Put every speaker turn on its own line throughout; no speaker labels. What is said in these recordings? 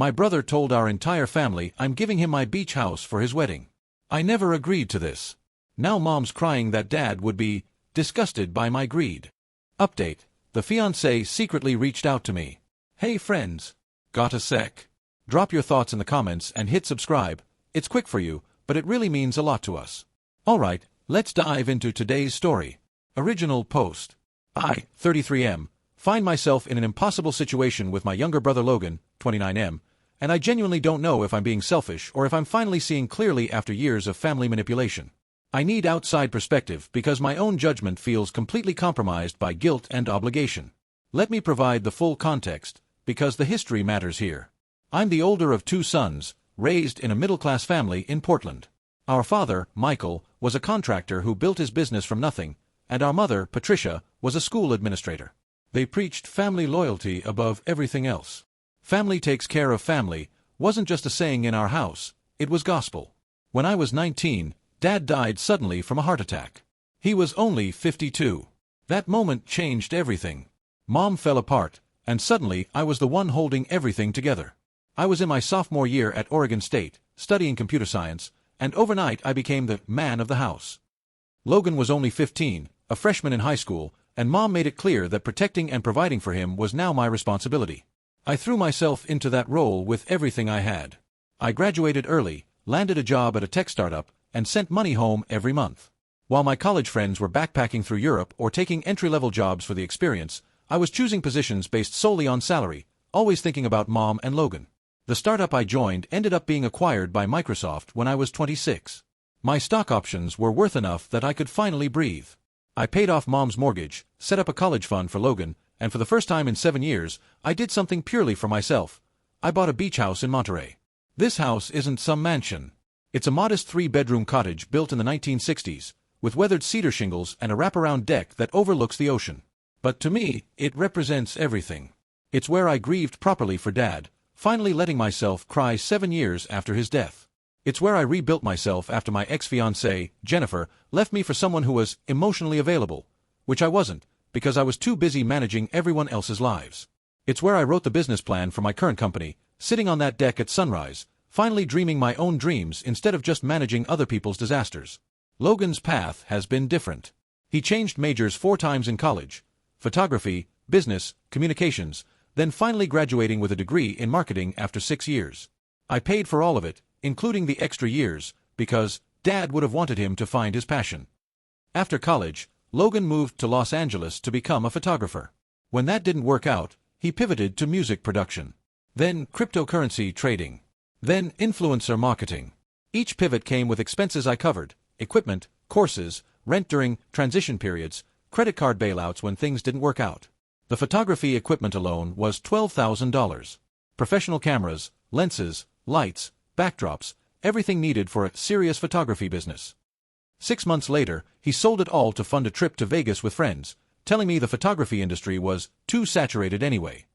My brother told our entire family I'm giving him my beach house for his wedding. I never agreed to this. Now mom's crying that dad would be disgusted by my greed. Update: the fiancé secretly reached out to me. Hey friends. Got a sec? Drop your thoughts in the comments and hit subscribe. It's quick for you, but it really means a lot to us. Alright, let's dive into today's story. Original post. I, 33M, find myself in an impossible situation with my younger brother Logan, 29M, and I genuinely don't know if I'm being selfish or if I'm finally seeing clearly after years of family manipulation. I need outside perspective because my own judgment feels completely compromised by guilt and obligation. Let me provide the full context, because the history matters here. I'm the older of two sons, raised in a middle-class family in Portland. Our father, Michael, was a contractor who built his business from nothing, and our mother, Patricia, was a school administrator. They preached family loyalty above everything else. Family takes care of family wasn't just a saying in our house, it was gospel. When I was 19, Dad died suddenly from a heart attack. He was only 52. That moment changed everything. Mom fell apart, and suddenly I was the one holding everything together. I was in my sophomore year at Oregon State, studying computer science, and overnight I became the man of the house. Logan was only 15, a freshman in high school, and Mom made it clear that protecting and providing for him was now my responsibility. I threw myself into that role with everything I had. I graduated early, landed a job at a tech startup, and sent money home every month. While my college friends were backpacking through Europe or taking entry-level jobs for the experience, I was choosing positions based solely on salary, always thinking about Mom and Logan. The startup I joined ended up being acquired by Microsoft when I was 26. My stock options were worth enough that I could finally breathe. I paid off Mom's mortgage, set up a college fund for Logan, and for the first time in 7 years, I did something purely for myself. I bought a beach house in Monterey. This house isn't some mansion. It's a modest 3-bedroom cottage built in the 1960s, with weathered cedar shingles and a wraparound deck that overlooks the ocean. But to me, it represents everything. It's where I grieved properly for Dad, finally letting myself cry 7 years after his death. It's where I rebuilt myself after my ex-fiancée, Jennifer, left me for someone who was emotionally available, which I wasn't, because I was too busy managing everyone else's lives. It's where I wrote the business plan for my current company, sitting on that deck at sunrise, finally dreaming my own dreams instead of just managing other people's disasters. Logan's path has been different. He changed majors 4 times in college: photography, business, communications, then finally graduating with a degree in marketing after 6 years. I paid for all of it, including the extra years, because Dad would have wanted him to find his passion. After college, Logan moved to Los Angeles to become a photographer. When that didn't work out, he pivoted to music production. Then cryptocurrency trading. Then influencer marketing. Each pivot came with expenses I covered: equipment, courses, rent during transition periods, credit card bailouts when things didn't work out. The photography equipment alone was $12,000. Professional cameras, lenses, lights, backdrops, everything needed for a serious photography business. 6 months later, he sold it all to fund a trip to Vegas with friends, telling me the photography industry was too saturated anyway.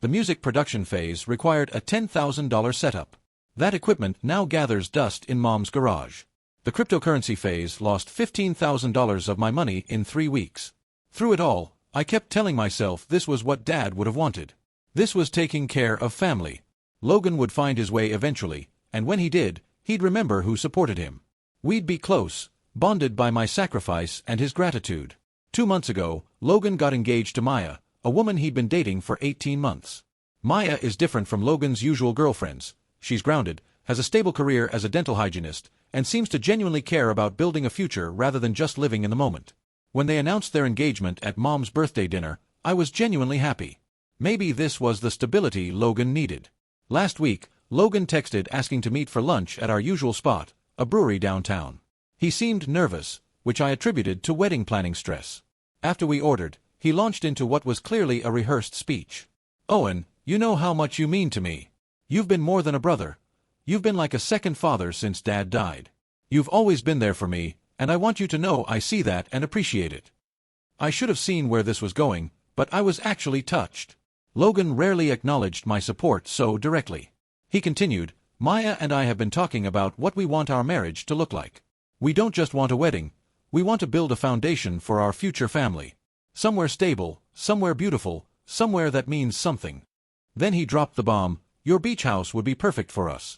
The music production phase required a $10,000 setup. That equipment now gathers dust in Mom's garage. The cryptocurrency phase lost $15,000 of my money in 3 weeks. Through it all, I kept telling myself this was what Dad would have wanted. This was taking care of family. Logan would find his way eventually, and when he did, he'd remember who supported him. We'd be close, bonded by my sacrifice and his gratitude. 2 months ago, Logan got engaged to Maya, a woman he'd been dating for 18 months. Maya is different from Logan's usual girlfriends. She's grounded, has a stable career as a dental hygienist, and seems to genuinely care about building a future rather than just living in the moment. When they announced their engagement at Mom's birthday dinner, I was genuinely happy. Maybe this was the stability Logan needed. Last week, Logan texted asking to meet for lunch at our usual spot, a brewery downtown. He seemed nervous, which I attributed to wedding planning stress. After we ordered, he launched into what was clearly a rehearsed speech. "Owen, you know how much you mean to me. You've been more than a brother. You've been like a second father since Dad died. You've always been there for me, and I want you to know I see that and appreciate it." I should have seen where this was going, but I was actually touched. Logan rarely acknowledged my support so directly. He continued, "Maya and I have been talking about what we want our marriage to look like. We don't just want a wedding, we want to build a foundation for our future family. Somewhere stable, somewhere beautiful, somewhere that means something." Then he dropped the bomb, Your beach house would be perfect for us."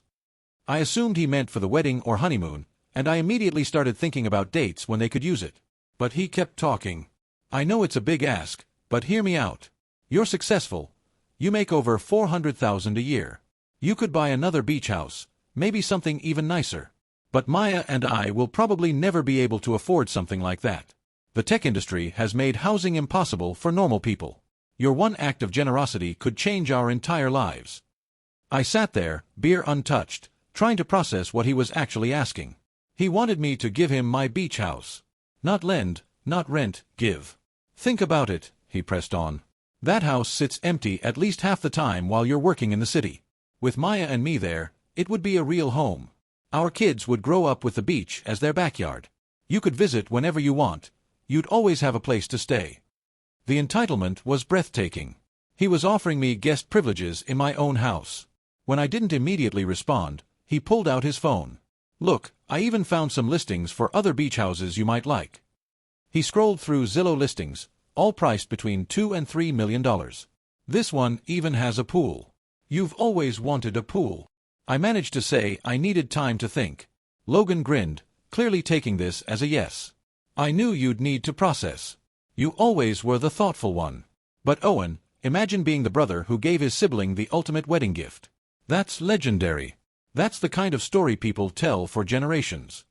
I assumed he meant for the wedding or honeymoon, and I immediately started thinking about dates when they could use it. But he kept talking. "I know it's a big ask, but hear me out. You're successful. You make over $400,000 a year. You could buy another beach house, maybe something even nicer. But Maya and I will probably never be able to afford something like that. The tech industry has made housing impossible for normal people. Your one act of generosity could change our entire lives." I sat there, beer untouched, trying to process what he was actually asking. He wanted me to give him my beach house. Not lend, not rent, give. "Think about it," he pressed on. "That house sits empty at least half the time while you're working in the city. With Maya and me there, it would be a real home. Our kids would grow up with the beach as their backyard. You could visit whenever you want. You'd always have a place to stay." The entitlement was breathtaking. He was offering me guest privileges in my own house. When I didn't immediately respond, he pulled out his phone. "Look, I even found some listings for other beach houses you might like." He scrolled through Zillow listings, all priced between $2 and $3 million. "This one even has a pool. You've always wanted a pool." I managed to say I needed time to think. Logan grinned, clearly taking this as a yes. "I knew you'd need to process. You always were the thoughtful one. But Owen, imagine being the brother who gave his sibling the ultimate wedding gift. That's legendary. That's the kind of story people tell for generations."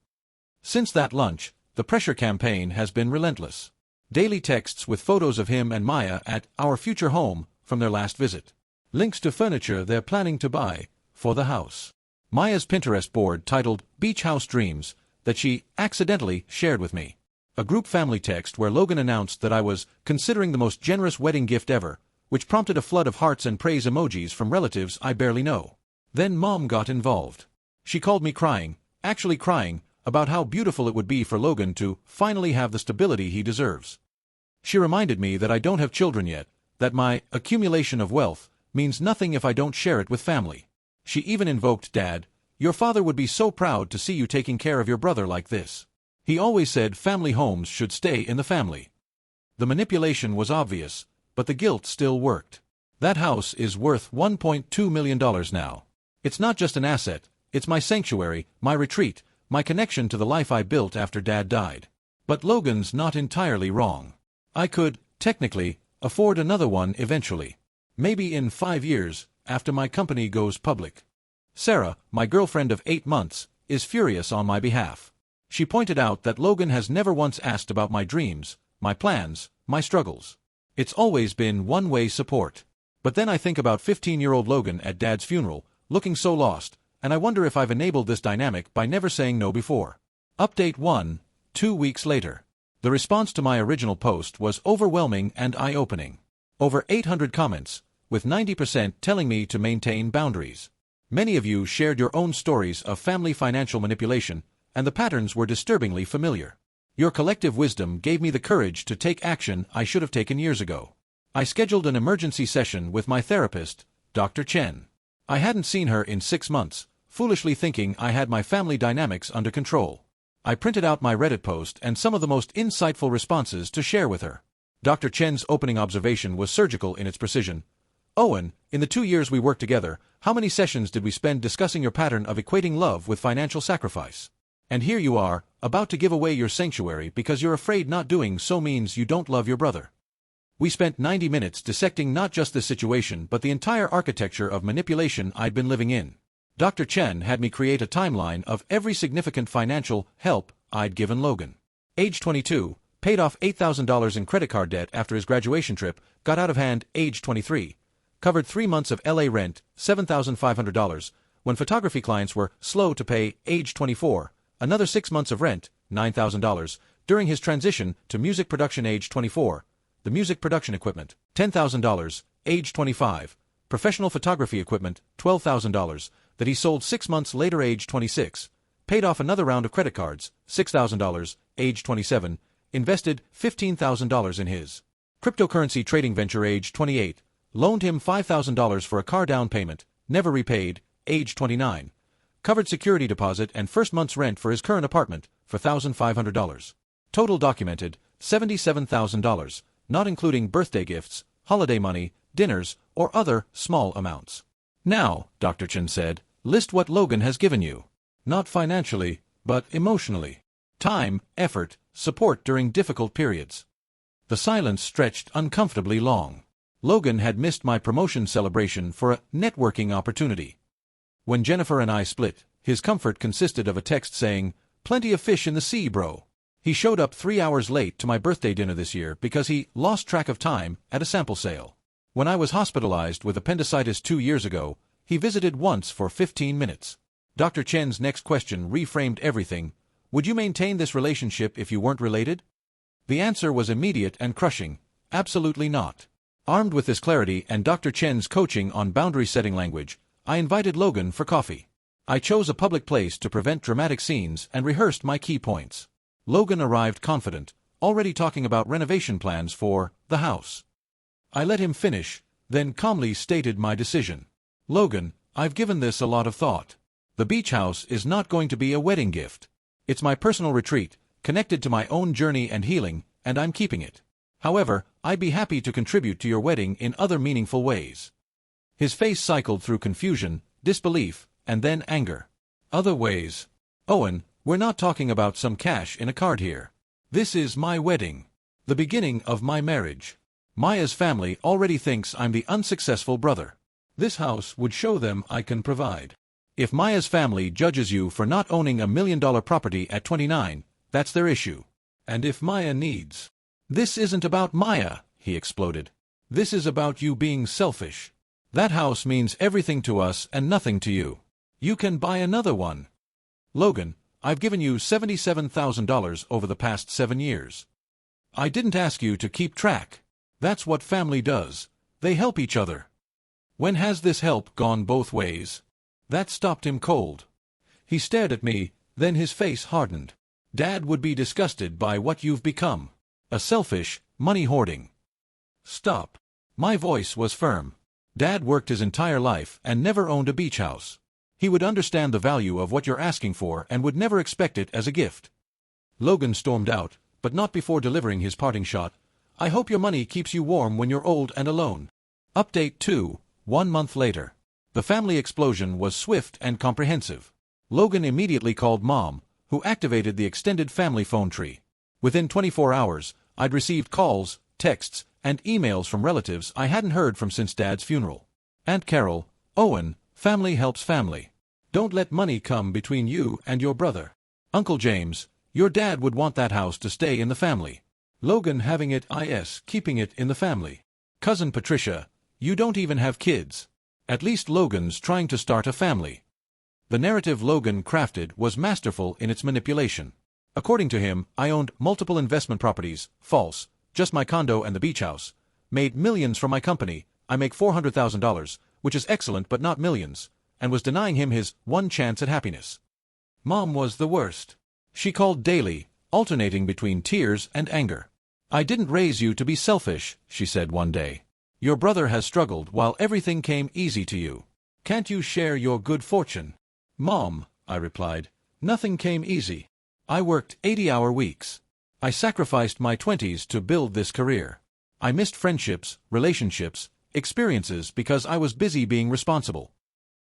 Since that lunch, the pressure campaign has been relentless. Daily texts with photos of him and Maya at our future home from their last visit. Links to furniture they're planning to buy for the house. Maya's Pinterest board titled Beach House Dreams that she accidentally shared with me. A group family text where Logan announced that I was considering the most generous wedding gift ever, which prompted a flood of hearts and praise emojis from relatives I barely know. Then Mom got involved. She called me crying, actually crying, about how beautiful it would be for Logan to finally have the stability he deserves. She reminded me that I don't have children yet, that my accumulation of wealth means nothing if I don't share it with family. She even invoked Dad. "Your father would be so proud to see you taking care of your brother like this. He always said family homes should stay in the family." The manipulation was obvious, but the guilt still worked. That house is worth $1.2 million now. It's not just an asset, it's my sanctuary, my retreat, my connection to the life I built after Dad died. But Logan's not entirely wrong. I could, technically, afford another one eventually. Maybe in 5 years, after my company goes public. Sarah, my girlfriend of 8 months, is furious on my behalf. She pointed out that Logan has never once asked about my dreams, my plans, my struggles. It's always been one-way support. But then I think about 15-year-old Logan at Dad's funeral, looking so lost, and I wonder if I've enabled this dynamic by never saying no before. Update 1, 2 weeks later. The response to my original post was overwhelming and eye-opening. Over 800 comments, with 90% telling me to maintain boundaries. Many of you shared your own stories of family financial manipulation, and the patterns were disturbingly familiar. Your collective wisdom gave me the courage to take action I should have taken years ago. I scheduled an emergency session with my therapist, Dr. Chen. I hadn't seen her in 6 months, foolishly thinking I had my family dynamics under control. I printed out my Reddit post and some of the most insightful responses to share with her. Dr. Chen's opening observation was surgical in its precision. "Owen, in the 2 years we worked together, how many sessions did we spend discussing your pattern of equating love with financial sacrifice? And here you are, about to give away your sanctuary because you're afraid not doing so means you don't love your brother." We spent 90 minutes dissecting not just this situation but the entire architecture of manipulation I'd been living in. Dr. Chen had me create a timeline of every significant financial help I'd given Logan. Age 22, paid off $8,000 in credit card debt after his graduation trip, got out of hand. Age 23, covered 3 months of LA rent, $7,500, when photography clients were slow to pay. Age 24, another 6 months of rent, $9,000, during his transition to music production. Age 24, the music production equipment, $10,000. Age 25, professional photography equipment, $12,000, that he sold 6 months later. Age 26, paid off another round of credit cards, $6,000. Age 27, invested $15,000 in his cryptocurrency trading venture. Age 28, loaned him $5,000 for a car down payment, never repaid. Age 29, covered security deposit and first month's rent for his current apartment for $1,500. Total documented, $77,000, not including birthday gifts, holiday money, dinners, or other small amounts. Now, Dr. Chen said, list what Logan has given you. Not financially, but emotionally. Time, effort, support during difficult periods. The silence stretched uncomfortably long. Logan had missed my promotion celebration for a networking opportunity. When Jennifer and I split, his comfort consisted of a text saying, "Plenty of fish in the sea, bro." He showed up 3 hours late to my birthday dinner this year because he lost track of time at a sample sale. When I was hospitalized with appendicitis 2 years ago, he visited once for 15 minutes. Dr. Chen's next question reframed everything. Would you maintain this relationship if you weren't related? The answer was immediate and crushing. Absolutely not. Armed with this clarity and Dr. Chen's coaching on boundary-setting language, I invited Logan for coffee. I chose a public place to prevent dramatic scenes and rehearsed my key points. Logan arrived confident, already talking about renovation plans for the house. I let him finish, then calmly stated my decision. Logan, I've given this a lot of thought. The beach house is not going to be a wedding gift. It's my personal retreat, connected to my own journey and healing, and I'm keeping it. However, I'd be happy to contribute to your wedding in other meaningful ways. His face cycled through confusion, disbelief, and then anger. Other ways? Owen, we're not talking about some cash in a card here. This is my wedding. The beginning of my marriage. Maya's family already thinks I'm the unsuccessful brother. This house would show them I can provide. If Maya's family judges you for not owning $1 million property at 29, that's their issue. And if Maya needs... This isn't about Maya, he exploded. This is about you being selfish. That house means everything to us and nothing to you. You can buy another one. Logan, I've given you $77,000 over the past 7 years. I didn't ask you to keep track. That's what family does. They help each other. When has this help gone both ways? That stopped him cold. He stared at me, then his face hardened. Dad would be disgusted by what you've become. A selfish, money-hoarding. Stop. My voice was firm. Dad worked his entire life and never owned a beach house. He would understand the value of what you're asking for and would never expect it as a gift. Logan stormed out, but not before delivering his parting shot. I hope your money keeps you warm when you're old and alone. Update 2, 1 month later. The family explosion was swift and comprehensive. Logan immediately called Mom, who activated the extended family phone tree. Within 24 hours, I'd received calls, texts, and emails from relatives I hadn't heard from since Dad's funeral. Aunt Carol, Owen, family helps family. Don't let money come between you and your brother. Uncle James, your dad would want that house to stay in the family. Logan having it keeping it in the family. Cousin Patricia, you don't even have kids. At least Logan's trying to start a family. The narrative Logan crafted was masterful in its manipulation. According to him, I owned multiple investment properties, false, just my condo and the beach house. Made millions from my company, I make $400,000, which is excellent but not millions, and was denying him his one chance at happiness. Mom was the worst. She called daily, alternating between tears and anger. I didn't raise you to be selfish, she said one day. Your brother has struggled while everything came easy to you. Can't you share your good fortune? Mom, I replied, nothing came easy. I worked 80-hour weeks. I sacrificed my 20s to build this career. I missed friendships, relationships, experiences because I was busy being responsible.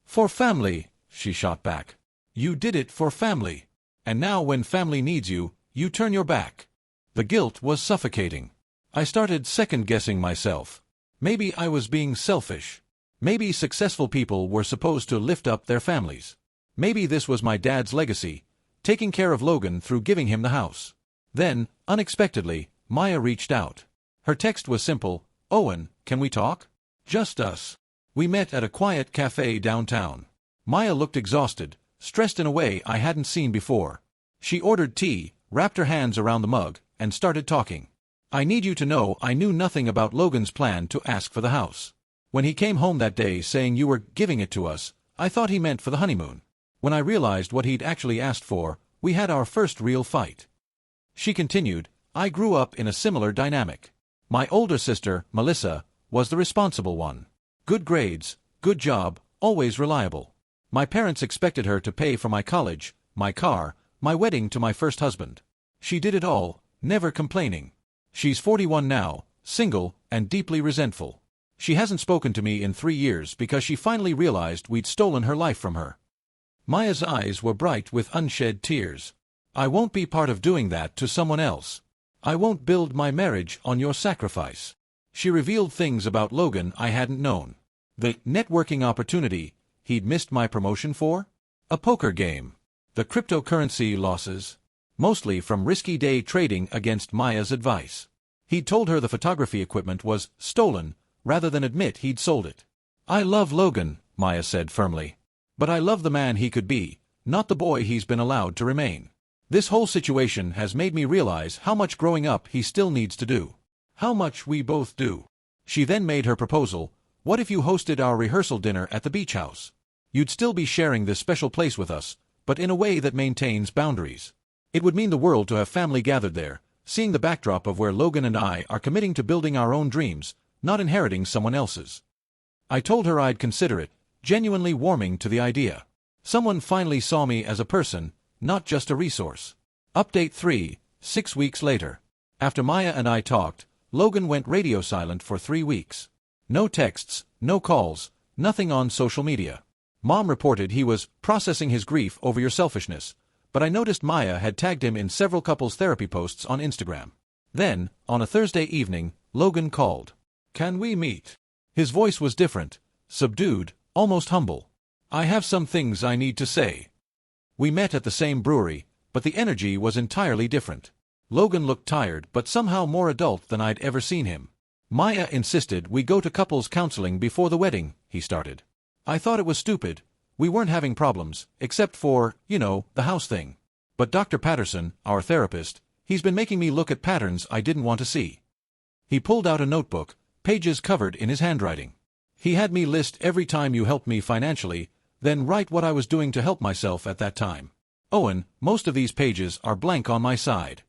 For family, she shot back. You did it for family. And now when family needs you, you turn your back. The guilt was suffocating. I started second-guessing myself. Maybe I was being selfish. Maybe successful people were supposed to lift up their families. Maybe this was my dad's legacy, taking care of Logan through giving him the house. Then, unexpectedly, Maya reached out. Her text was simple, Owen, can we talk? Just us. We met at a quiet cafe downtown. Maya looked exhausted, stressed in a way I hadn't seen before. She ordered tea, wrapped her hands around the mug, and started talking. I need you to know I knew nothing about Logan's plan to ask for the house. When he came home that day saying you were giving it to us, I thought he meant for the honeymoon. When I realized what he'd actually asked for, we had our first real fight. She continued, I grew up in a similar dynamic. My older sister, Melissa, was the responsible one. Good grades, good job, always reliable. My parents expected her to pay for my college, my car, my wedding to my first husband. She did it all, never complaining. She's 41 now, single, and deeply resentful. She hasn't spoken to me in 3 years because she finally realized we'd stolen her life from her. Maya's eyes were bright with unshed tears. I won't be part of doing that to someone else. I won't build my marriage on your sacrifice. She revealed things about Logan I hadn't known. The networking opportunity he'd missed my promotion for? A poker game. The cryptocurrency losses. Mostly from risky day trading against Maya's advice. He'd told her the photography equipment was stolen, rather than admit he'd sold it. I love Logan, Maya said firmly. But I love the man he could be, not the boy he's been allowed to remain. This whole situation has made me realize how much growing up he still needs to do. How much we both do. She then made her proposal. What if you hosted our rehearsal dinner at the beach house? You'd still be sharing this special place with us, but in a way that maintains boundaries. It would mean the world to have family gathered there, seeing the backdrop of where Logan and I are committing to building our own dreams, not inheriting someone else's. I told her I'd consider it, genuinely warming to the idea. Someone finally saw me as a person, not just a resource. Update 3, 6 weeks later. After Maya and I talked, Logan went radio silent for 3 weeks. No texts, no calls, nothing on social media. Mom reported he was processing his grief over your selfishness, but I noticed Maya had tagged him in several couples therapy posts on Instagram. Then, on a Thursday evening, Logan called. Can we meet? His voice was different, subdued, almost humble. I have some things I need to say. We met at the same brewery, but the energy was entirely different. Logan looked tired but somehow more adult than I'd ever seen him. Maya insisted we go to couples counseling before the wedding, he started. I thought it was stupid. We weren't having problems, except for, the house thing. But Dr. Patterson, our therapist, he's been making me look at patterns I didn't want to see. He pulled out a notebook, pages covered in his handwriting. He had me list every time you helped me financially, then write what I was doing to help myself at that time. Owen, most of these pages are blank on my side.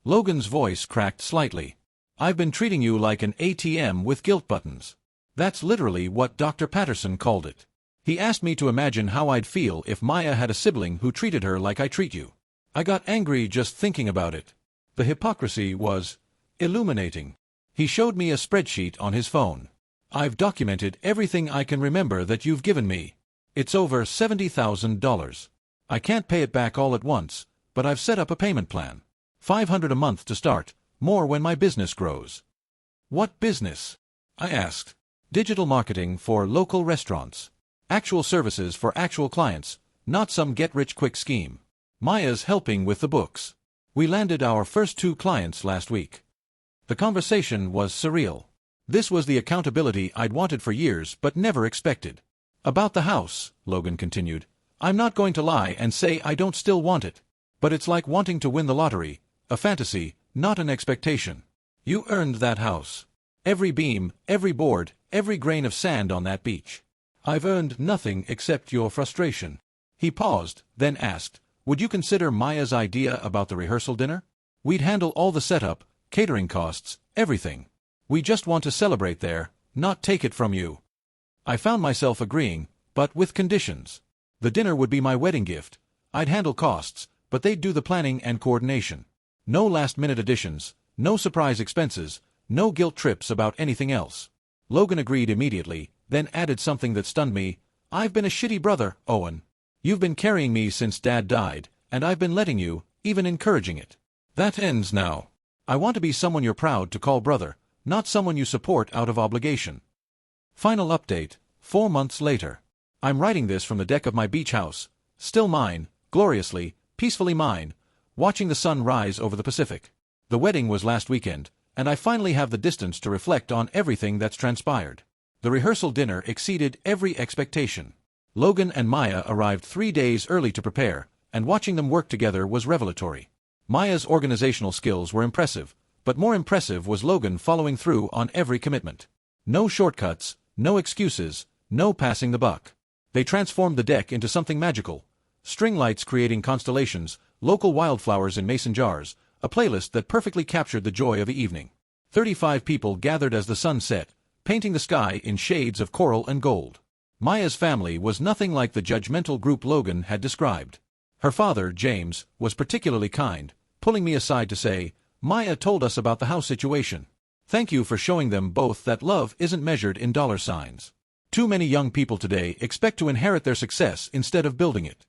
Logan's voice cracked slightly. I've been treating you like an ATM with guilt buttons. That's literally what Dr. Patterson called it. He asked me to imagine how I'd feel if Maya had a sibling who treated her like I treat you. I got angry just thinking about it. The hypocrisy was illuminating. He showed me a spreadsheet on his phone. I've documented everything I can remember that you've given me. It's over $70,000. I can't pay it back all at once, but I've set up a payment plan. $500 a month to start, more when my business grows. What business? I asked. Digital marketing for local restaurants. Actual services for actual clients, not some get-rich-quick scheme. Maya's helping with the books. We landed our first 2 clients last week. The conversation was surreal. This was the accountability I'd wanted for years but never expected. About the house, Logan continued, I'm not going to lie and say I don't still want it. But it's like wanting to win the lottery, a fantasy, not an expectation. You earned that house. Every beam, every board, every grain of sand on that beach. I've earned nothing except your frustration. He paused, then asked, would you consider Maya's idea about the rehearsal dinner? We'd handle all the setup, catering costs, everything. We just want to celebrate there, not take it from you. I found myself agreeing, but with conditions. The dinner would be my wedding gift. I'd handle costs, but they'd do the planning and coordination. No last-minute additions, no surprise expenses, no guilt trips about anything else. Logan agreed immediately, then added something that stunned me. I've been a shitty brother, Owen. You've been carrying me since Dad died, and I've been letting you, even encouraging it. That ends now. I want to be someone you're proud to call brother, not someone you support out of obligation. Final update, 4 months later. I'm writing this from the deck of my beach house, still mine, gloriously, peacefully mine, watching the sun rise over the Pacific. The wedding was last weekend, and I finally have the distance to reflect on everything that's transpired. The rehearsal dinner exceeded every expectation. Logan and Maya arrived 3 days early to prepare, and watching them work together was revelatory. Maya's organizational skills were impressive, but more impressive was Logan following through on every commitment. No shortcuts, no excuses, no passing the buck. They transformed the deck into something magical. String lights creating constellations, local wildflowers in mason jars, a playlist that perfectly captured the joy of the evening. 35 people gathered as the sun set, painting the sky in shades of coral and gold. Maya's family was nothing like the judgmental group Logan had described. Her father, James, was particularly kind, pulling me aside to say, Maya told us about the house situation. Thank you for showing them both that love isn't measured in dollar signs. Too many young people today expect to inherit their success instead of building it.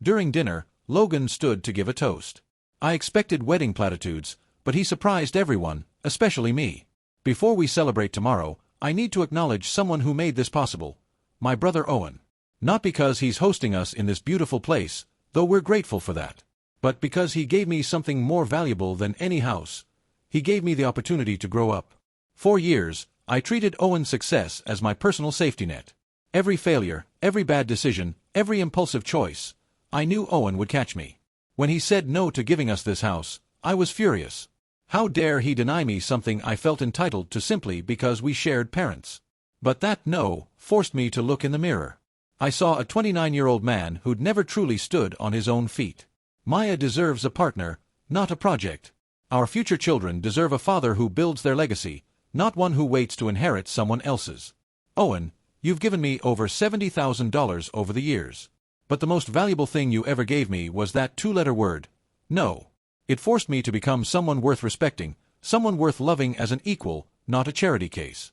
During dinner, Logan stood to give a toast. I expected wedding platitudes, but he surprised everyone, especially me. Before we celebrate tomorrow, I need to acknowledge someone who made this possible. My brother Owen. Not because he's hosting us in this beautiful place, though we're grateful for that, but because he gave me something more valuable than any house. He gave me the opportunity to grow up. For years, I treated Owen's success as my personal safety net. Every failure, every bad decision, every impulsive choice, I knew Owen would catch me. When he said no to giving us this house, I was furious. How dare he deny me something I felt entitled to simply because we shared parents? But that no forced me to look in the mirror. I saw a 29-year-old man who'd never truly stood on his own feet. Maya deserves a partner, not a project. Our future children deserve a father who builds their legacy, not one who waits to inherit someone else's. Owen, you've given me over $70,000 over the years. But the most valuable thing you ever gave me was that two-letter word, no. It forced me to become someone worth respecting, someone worth loving as an equal, not a charity case.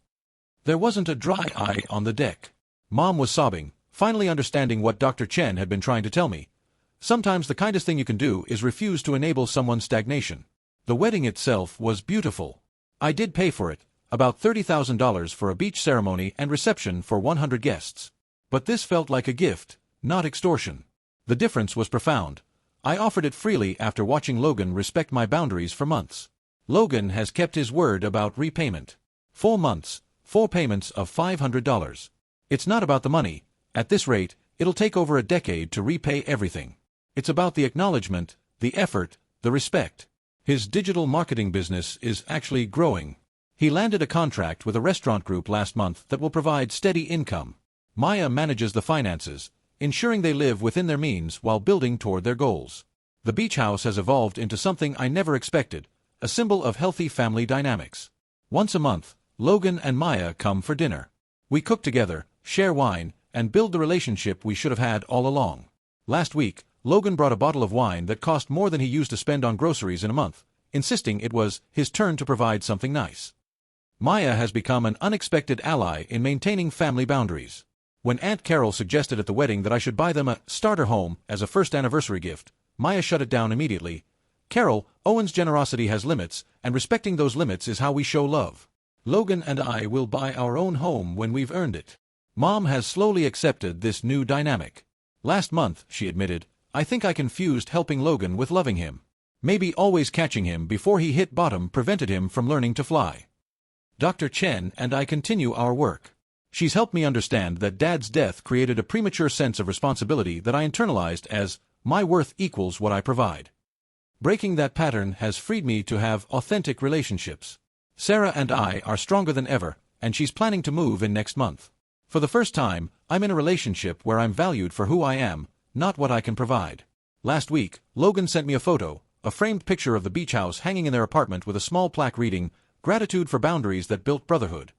There wasn't a dry eye on the deck. Mom was sobbing, finally understanding what Dr. Chen had been trying to tell me. Sometimes the kindest thing you can do is refuse to enable someone's stagnation. The wedding itself was beautiful. I did pay for it, about $30,000 for a beach ceremony and reception for 100 guests. But this felt like a gift, not extortion. The difference was profound. I offered it freely after watching Logan respect my boundaries for months. Logan has kept his word about repayment. 4 months, 4 payments of $500. It's not about the money. At this rate, it'll take over a decade to repay everything. It's about the acknowledgement, the effort, the respect. His digital marketing business is actually growing. He landed a contract with a restaurant group last month that will provide steady income. Maya manages the finances, ensuring they live within their means while building toward their goals. The beach house has evolved into something I never expected, a symbol of healthy family dynamics. Once a month, Logan and Maya come for dinner. We cook together, share wine, and build the relationship we should have had all along. Last week, Logan brought a bottle of wine that cost more than he used to spend on groceries in a month, insisting it was his turn to provide something nice. Maya has become an unexpected ally in maintaining family boundaries. When Aunt Carol suggested at the wedding that I should buy them a starter home as a first anniversary gift, Maya shut it down immediately. Carol, Owen's generosity has limits, and respecting those limits is how we show love. Logan and I will buy our own home when we've earned it. Mom has slowly accepted this new dynamic. Last month, she admitted, I think I confused helping Logan with loving him. Maybe always catching him before he hit bottom prevented him from learning to fly. Dr. Chen and I continue our work. She's helped me understand that Dad's death created a premature sense of responsibility that I internalized as, my worth equals what I provide. Breaking that pattern has freed me to have authentic relationships. Sarah and I are stronger than ever, and she's planning to move in next month. For the first time, I'm in a relationship where I'm valued for who I am, not what I can provide. Last week, Logan sent me a photo, a framed picture of the beach house hanging in their apartment with a small plaque reading, "Gratitude for boundaries that built brotherhood."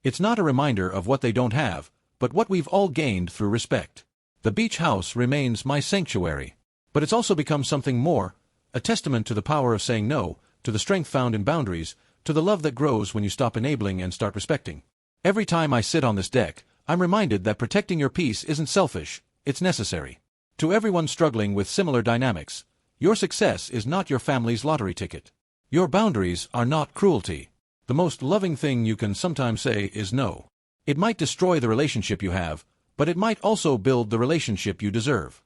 It's not a reminder of what they don't have, but what we've all gained through respect. The beach house remains my sanctuary. But it's also become something more, a testament to the power of saying no, to the strength found in boundaries, to the love that grows when you stop enabling and start respecting. Every time I sit on this deck, I'm reminded that protecting your peace isn't selfish, it's necessary. To everyone struggling with similar dynamics, your success is not your family's lottery ticket. Your boundaries are not cruelty. The most loving thing you can sometimes say is no. It might destroy the relationship you have, but it might also build the relationship you deserve.